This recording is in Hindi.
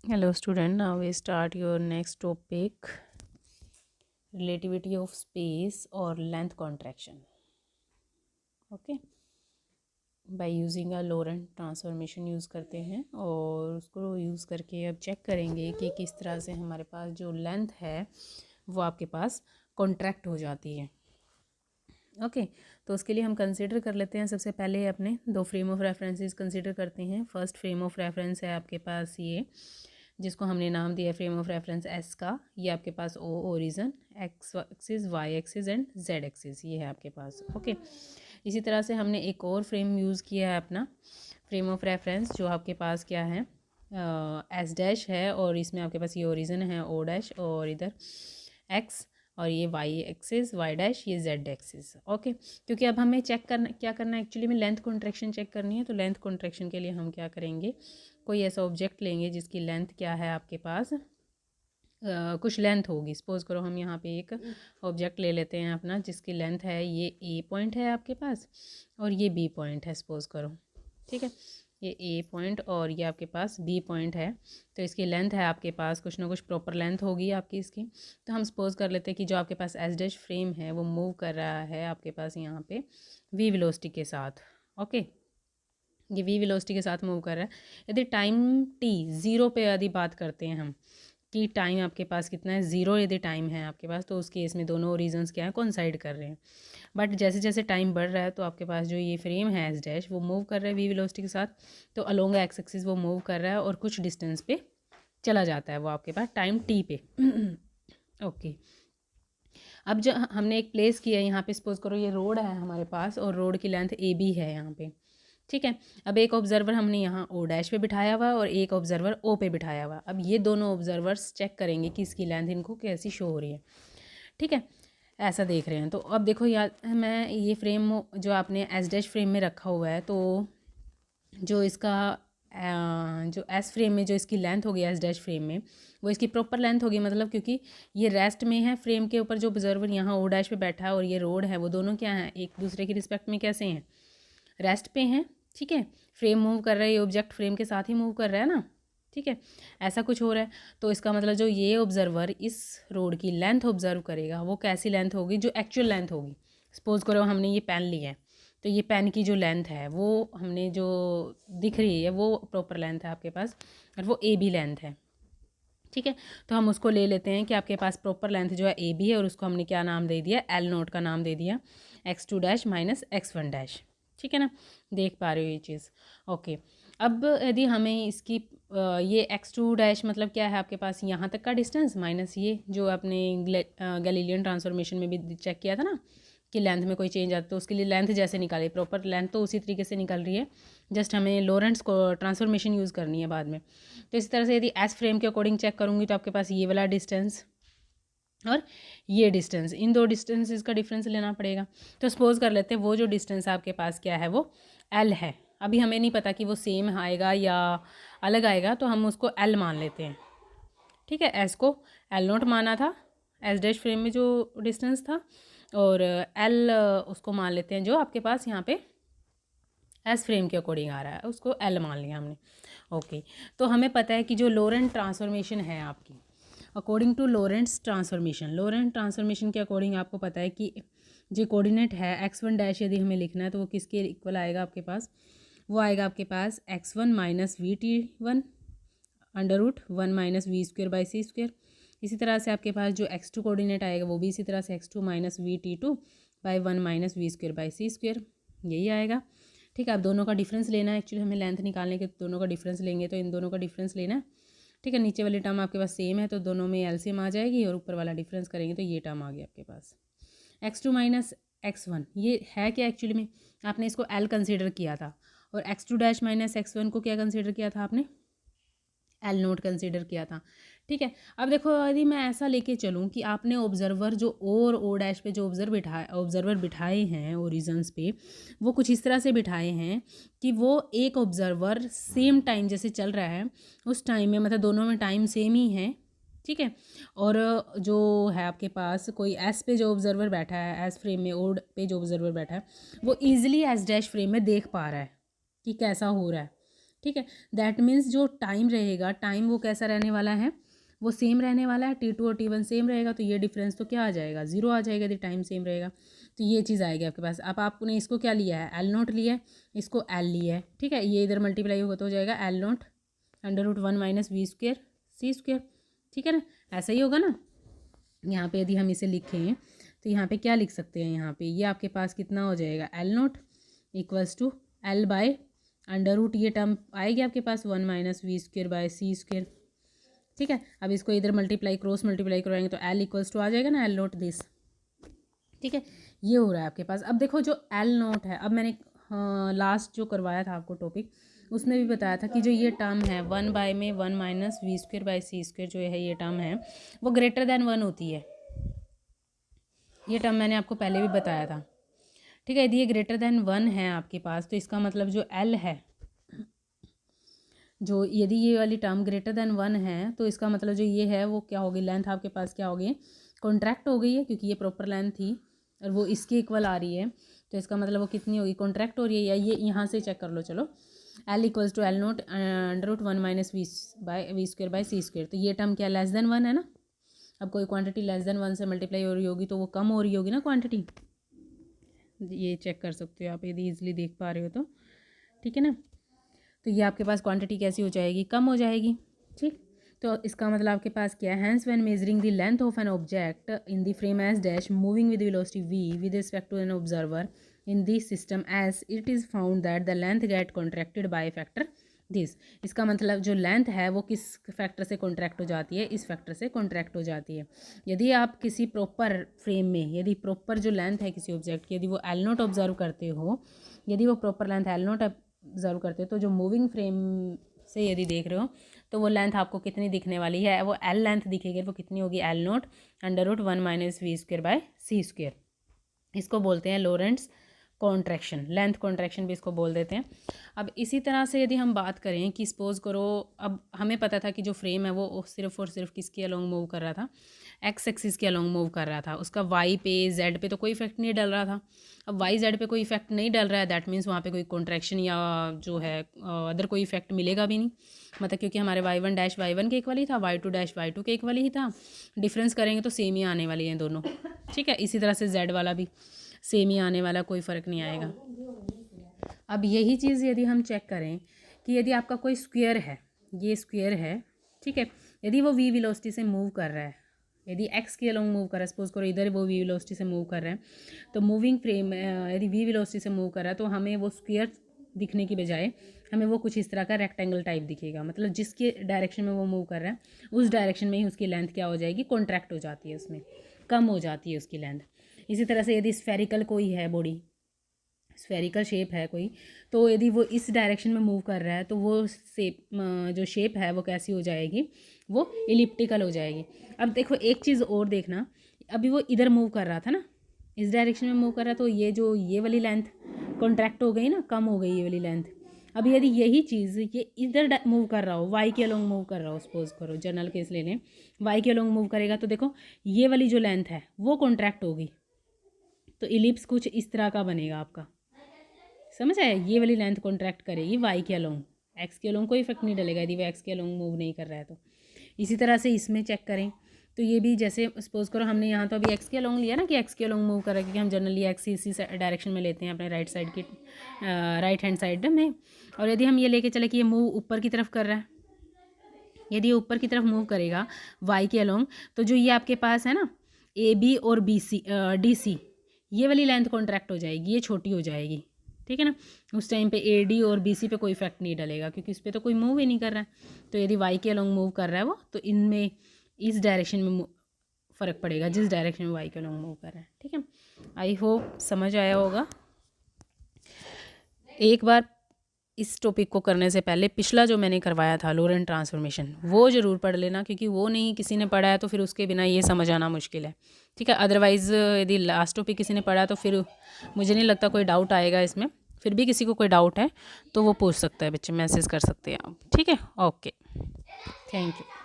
Hello student, now we start your next topic, relativity of space or length contraction. Okay, by using a Lorentz transformation use करते हैं और उसको यूज़ करके अब चेक करेंगे कि किस तरह से हमारे पास जो लेंथ है वो आपके पास कॉन्ट्रैक्ट हो जाती है। ओके तो उसके लिए हम कंसिडर कर लेते हैं सबसे पहले अपने दो फ्रेम ऑफ रेफरेंसेस कंसिडर करते हैं। फर्स्ट फ्रेम ऑफ रेफरेंस है आपके पास ये, जिसको हमने नाम दिया फ्रेम ऑफ रेफरेंस एस का। ये आपके पास O origin, X axis, Y axis and Z axis, ये है आपके पास। ओके इसी तरह से हमने एक और फ्रेम यूज़ किया है अपना फ्रेम ऑफ रेफरेंस, जो आपके पास क्या है, एस डैश है और इसमें आपके पास ये ओरिजन है ओ डैश और इधर एक्स और ये वाई एक्सिस वाई डैश, ये जेड एक्सिस। ओके क्योंकि अब हमें चेक करना क्या करना है, एक्चुअली में लेंथ कॉन्ट्रैक्शन चेक करनी है। तो लेंथ कॉन्ट्रैक्शन के लिए हम क्या करेंगे, कोई ऐसा ऑब्जेक्ट लेंगे जिसकी लेंथ क्या है आपके पास, कुछ लेंथ होगी। सपोज करो हम यहाँ पे एक ऑब्जेक्ट ले लेते हैं अपना जिसकी लेंथ है, ये ए पॉइंट है आपके पास और ये बी पॉइंट है सपोज करो। ठीक है, ये ए पॉइंट और ये आपके पास बी पॉइंट है। तो इसकी लेंथ है आपके पास कुछ ना कुछ प्रॉपर लेंथ होगी आपकी इसकी। तो हम सपोज कर लेते हैं कि जो आपके पास एस डैश फ्रेम है वो मूव कर रहा है आपके पास यहाँ पे वी वेलोसिटी के साथ। ओके ये वी वेलोसिटी के साथ मूव कर रहा है। यदि टाइम टी ज़ीरो पे यदि बात करते हैं हम कि टाइम आपके पास कितना है, ज़ीरो यदि टाइम है आपके पास, तो उस केस में दोनों रीजंस क्या है, कोइंसाइड कर रहे हैं। बट जैसे जैसे टाइम बढ़ रहा है तो आपके पास जो ये फ्रेम है एस डैश वो मूव कर रहा है वी वेलोसिटी के साथ। तो अलोंग एक्स एक्सिस वो मूव कर रहा है और कुछ डिस्टेंस पे चला जाता है वो आपके पास टाइम टी पे। ओके अब जो हमने एक प्लेस किया है यहाँ पे, सपोज करो ये रोड है हमारे पास और रोड की लेंथ ए बी है यहाँ पे। ठीक है, अब एक ऑब्जर्वर हमने यहाँ ओ डैश पे बिठाया हुआ और एक ऑब्जर्वर ओ पे बिठाया हुआ। अब ये दोनों ऑब्जर्वर्स चेक करेंगे कि इसकी लेंथ इनको कैसी शो हो रही है। ठीक है, ऐसा देख रहे हैं। तो अब देखो यार, मैं ये फ्रेम जो आपने एस डैश फ्रेम में रखा हुआ है, तो जो इसका जो एस फ्रेम में जो इसकी लेंथ होगी एस डैश फ्रेम में, वो इसकी प्रॉपर लेंथ होगी। मतलब क्योंकि ये रेस्ट में है फ्रेम के ऊपर, जो ऑब्जर्वर यहाँ ओ डैश पे बैठा है और ये रोड है, वो दोनों क्या हैं, एक दूसरे की रिस्पेक्ट में कैसे हैं, रेस्ट पे हैं। ठीक है, फ्रेम मूव कर रहा है, ये ऑब्जेक्ट फ्रेम के साथ ही मूव कर रहा है ना। ठीक है, ऐसा कुछ हो रहा है। तो इसका मतलब जो ये ऑब्जर्वर इस रोड की लेंथ ऑब्जर्व करेगा वो कैसी लेंथ होगी, जो एक्चुअल लेंथ होगी। सपोज करो हमने ये पेन लिया है, तो ये पेन की जो लेंथ है वो हमने जो दिख रही है वो प्रॉपर लेंथ है आपके पास और वो ए बी लेंथ है। ठीक है, तो हम उसको ले लेते हैं कि आपके पास प्रॉपर लेंथ जो है ए बी है और उसको हमने क्या नाम दे दिया, एल नोट का नाम दे दिया, X two dash minus X one dash. ठीक है ना, देख पा रहे हो ये चीज़। ओके अब यदि हमें इसकी ये एक्स टू डैश मतलब क्या है आपके पास, यहाँ तक का डिस्टेंस माइनस ये जो आपने गैलीलियन ट्रांसफॉर्मेशन में भी चेक किया था ना कि लेंथ में कोई चेंज आता है, तो उसके लिए लेंथ जैसे निकाली, प्रॉपर लेंथ तो उसी तरीके से निकल रही है, जस्ट हमें लॉरेंट्स को ट्रांसफॉर्मेशन यूज़ करनी है बाद में। तो इसी तरह से यदि एस फ्रेम के अकॉर्डिंग चेक करूँगी तो आपके पास ये वाला डिस्टेंस और ये डिस्टेंस, इन दो डिस्टेंसेस का डिफरेंस लेना पड़ेगा। तो सपोज कर लेते हैं वो जो डिस्टेंस आपके पास क्या है वो एल है। अभी हमें नहीं पता कि वो सेम आएगा या अलग आएगा, तो हम उसको एल मान लेते हैं। ठीक है, एस को एल नोट माना था एस डैश फ्रेम में जो डिस्टेंस था, और एल उसको मान लेते हैं जो आपके पास यहाँ पे एस फ्रेम के अकॉर्डिंग आ रहा है, उसको एल मान लिया हमने। ओके तो हमें पता है कि जो लॉरेंट ट्रांसफॉर्मेशन है आपकी, according to Lorentz's transformation, Lorentz transformation के अकॉर्डिंग आपको पता है कि जो कोऑर्डिनेट है एक्स वन डैश यदि हमें लिखना है तो वो किसके इक्वल आएगा आपके पास, वो आएगा आपके पास X one minus V T one under root one minus V square by C square. इसी तरह से आपके पास जो एक्स टू कोऑर्डिनेट आएगा वो भी इसी तरह से X two minus V T two by one minus V square by C square, यही आएगा। ठीक है, अब दोनों का डिफरेंस लेना है, एक्चुअली हमें लेंथ निकालने के दोनों का डिफरेंस लेंगे, तो इन दोनों का डिफरेंस लेना है। ठीक है, नीचे वाली टर्म आपके पास सेम है तो दोनों में एलसीएम आ जाएगी और ऊपर वाला डिफरेंस करेंगे तो ये टर्म आ गया आपके पास X two minus X one. ये है क्या, एक्चुअली में आपने इसको एल कंसिडर किया था और X two dash minus X one को क्या कंसिडर किया था आपने, एल नोट कंसिडर किया था। ठीक है, अब देखो यदि मैं ऐसा लेके चलूँ कि आपने ऑब्जर्वर जो और ओ डैश पे जो ऑब्जर्वर बिठाए हैं ओरिजन्स पे, वो कुछ इस तरह से बिठाए हैं कि वो एक ऑब्जर्वर सेम टाइम जैसे चल रहा है उस टाइम में, मतलब दोनों में टाइम सेम ही है। ठीक है, और जो है आपके पास कोई एस पे जो ऑब्जर्वर बैठा है, एस फ्रेम में ओड पे जो ऑब्जर्वर बैठा है, वो ईजिली एस डैश फ्रेम में देख पा रहा है कि कैसा हो रहा है, ठीक है। दैट मीन्स जो टाइम रहेगा, टाइम वो कैसा रहने वाला है, वो सेम रहने वाला है, T2 और T1 सेम रहेगा, तो ये डिफरेंस तो क्या आ जाएगा, 0 आ जाएगा यदि टाइम सेम रहेगा। तो ये चीज़ आएगी आपके पास। अब आपने इसको क्या लिया है, L नोट लिया है, इसको L लिया है, ठीक है। ये इधर मल्टीप्लाई होगा तो हो जाएगा L naught √1 - v square c square, ठीक है ना, ऐसा ही होगा ना। यहाँ पे यदि हम इसे लिखें तो यहाँ पे क्या लिख सकते हैं, यहाँ पे ये आपके पास कितना हो जाएगा, L naught equals to L by √, ये टर्म आएगी आपके पास 1 - v square by c square, ठीक है। अब इसको इधर क्रॉस मल्टीप्लाई करवाएंगे तो L इक्वल्स टू आ जाएगा ना L नोट दिस, ठीक है। ये हो रहा है आपके पास। अब देखो जो L नोट है, अब मैंने लास्ट जो करवाया था आपको टॉपिक, उसमें भी बताया था कि जो ये टर्म है 1 बाय में 1 - v square by c square जो है ये टर्म है, वो ग्रेटर देन 1 होती है। ये टर्म मैंने आपको पहले भी बताया था, ठीक है। यदि ये ग्रेटर देन 1 है आपके पास, तो इसका मतलब जो L है, जो यदि ये वाली टर्म ग्रेटर देन 1 है, तो इसका मतलब जो ये है वो क्या होगी, लेंथ आपके पास क्या होगी, कॉन्ट्रैक्ट हो गई है, क्योंकि ये प्रॉपर लेंथ थी और वो इसके इक्वल आ रही है, तो इसका मतलब वो कितनी होगी, कॉन्ट्रैक्ट हो रही है। या ये यहाँ से चेक कर लो, चलो L equals to L naught √1 - v square by c square, तो ये टर्म क्या लेस देन 1 है ना। अब कोई क्वांटिटी लेस देन 1 से मल्टीप्लाई हो रही होगी तो वो कम हो रही होगी ना क्वांटिटी, ये चेक कर सकते हो आप यदि ईजिली देख पा रहे हो तो, ठीक है ना। तो ये आपके पास क्वांटिटी कैसी हो जाएगी, कम हो जाएगी, ठीक। तो इसका मतलब आपके पास क्या है, hence when measuring the length of an object in the frame as dash moving with velocity v with respect to an observer in this system as it is found that the length get contracted by factor this. इसका मतलब जो लेंथ है वो किस फैक्टर से कॉन्ट्रैक्ट हो जाती है, इस फैक्टर से कॉन्ट्रैक्ट हो जाती है। यदि आप किसी प्रॉपर फ्रेम में, यदि प्रॉपर जो लेंथ है किसी ऑब्जेक्ट की, यदि वो L नोट ऑब्जर्व करते हो, यदि वो proper length L note observe करते हो, तो जो मूविंग फ्रेम से यदि देख रहे हो तो वो लेंथ आपको कितनी दिखने वाली है, वो L लेंथ दिखेगी, वो कितनी होगी, L naught √1 - v square by c square. इसको बोलते हैं लॉरेंट्ज कॉन्ट्रैक्शन, लेंथ कॉन्ट्रैक्शन भी इसको बोल देते हैं। अब इसी तरह से यदि हम बात करें कि सपोज करो, अब हमें पता था कि जो फ्रेम है वो सिर्फ और सिर्फ किसके अलोंग मूव कर रहा था, एक्स एक्सिस के अलोंग मूव कर रहा था, उसका वाई पे जेड पे तो कोई इफेक्ट नहीं डल रहा था। अब वाई जेड पे कोई इफेक्ट नहीं डल रहा है, दैट मीन्स वहाँ पे कोई कॉन्ट्रैक्शन या जो है अदर कोई इफेक्ट मिलेगा भी नहीं, मतलब क्योंकि हमारे y1 डैश y1 के इक्वल ही था, y2 डैश y2 के इक्वल ही था। डिफरेंस करेंगे तो सेम ही आने वाली हैं दोनों, ठीक है। इसी तरह से जेड वाला भी सेम ही आने वाला, कोई फ़र्क नहीं आएगा। अब यही चीज़ यदि हम चेक करें कि यदि आपका कोई स्क्वायर है, ये स्क्वायर है, ठीक है, यदि वो v वेलोसिटी से मूव कर रहा है, यदि x के अलोंग मूव कर रहा है, सपोज करो इधर वो v वेलोसिटी से मूव कर रहा है, तो मूविंग फ्रेम यदि v वेलोसिटी से मूव कर रहा है तो हमें वो स्क्वायर दिखने की बजाय हमें वो कुछ इस तरह का रेक्टेंगल टाइप दिखेगा, मतलब जिसके डायरेक्शन में वो मूव कर रहा है उस डायरेक्शन में ही उसकी लेंथ क्या हो जाएगी, कॉन्ट्रैक्ट हो जाती है, उसमें कम हो जाती है उसकी लेंथ। इसी तरह से यदि स्फेरिकल कोई है बॉडी, स्फेरिकल शेप है कोई, तो यदि वो इस डायरेक्शन में मूव कर रहा है तो वो जो शेप है वो कैसी हो जाएगी, वो इलिप्टिकल हो जाएगी। अब देखो एक चीज़ और देखना, अभी वो इधर मूव कर रहा था ना, इस डायरेक्शन में मूव कर रहा है, तो ये वाली लेंथ कॉन्ट्रैक्ट हो गई ना, कम हो गई ये वाली लेंथ। अब यदि यही चीज़ ये इधर मूव कर रहा हो, वाई के अलोंग मूव कर रहा हो, सपोज करो जनरल केस ले लें, वाई के अलोंग मूव करेगा तो देखो ये वाली जो लेंथ है वो कॉन्ट्रैक्ट होगी, तो इलिप्स कुछ इस तरह का बनेगा आपका, समझ आया। ये वाली लेंथ कॉन्ट्रैक्ट करेगी वाई के अलोंग, एक्स के अलोंग कोई इफेक्ट नहीं डलेगा यदि वो एक्स के अलोंग मूव नहीं कर रहा है तो। इसी तरह से इसमें चेक करें तो ये भी जैसे सपोज करो हमने यहाँ तो अभी एक्स के अलोंग लिया ना कि एक्स के अलोंग मूव कर रहा है, क्योंकि हम जनरली एक्स इसी डायरेक्शन में लेते हैं अपने राइट साइड की, राइट हैंड साइड में। और यदि हम ये लेके चले कि ये मूव ऊपर की तरफ कर रहा है, यदि ये ऊपर की तरफ मूव करेगा वाई के अलोंग, तो जो ये आपके पास है ना ए बी और बी सी डी सी, ये वाली लेंथ कॉन्ट्रैक्ट हो जाएगी, ये छोटी हो जाएगी, ठीक है ना। उस टाइम पे ए डी और बी सी पे कोई इफेक्ट नहीं डलेगा क्योंकि इस पर तो कोई मूव ही नहीं कर रहा है। तो यदि वाई के अलोंग मूव कर रहा है वो, तो इनमें इस डायरेक्शन में फ़र्क पड़ेगा जिस डायरेक्शन में वाई के अलोंग मूव कर रहा है, ठीक है। आई होप समझ आया होगा। एक बार इस टॉपिक को करने से पहले पिछला जो मैंने करवाया था लॉरेंट ट्रांसफॉर्मेशन, वो ज़रूर पढ़ लेना, क्योंकि वो नहीं किसी ने पढ़ा है तो फिर उसके बिना ये समझ आना मुश्किल है, ठीक है। अदरवाइज़ यदि लास्ट टॉपिक किसी ने पढ़ा तो फिर मुझे नहीं लगता कोई डाउट आएगा इसमें। फिर भी किसी को कोई डाउट है तो वो पूछ सकता है, बच्चे मैसेज कर सकते हैं आप, ठीक है। Okay, thank you.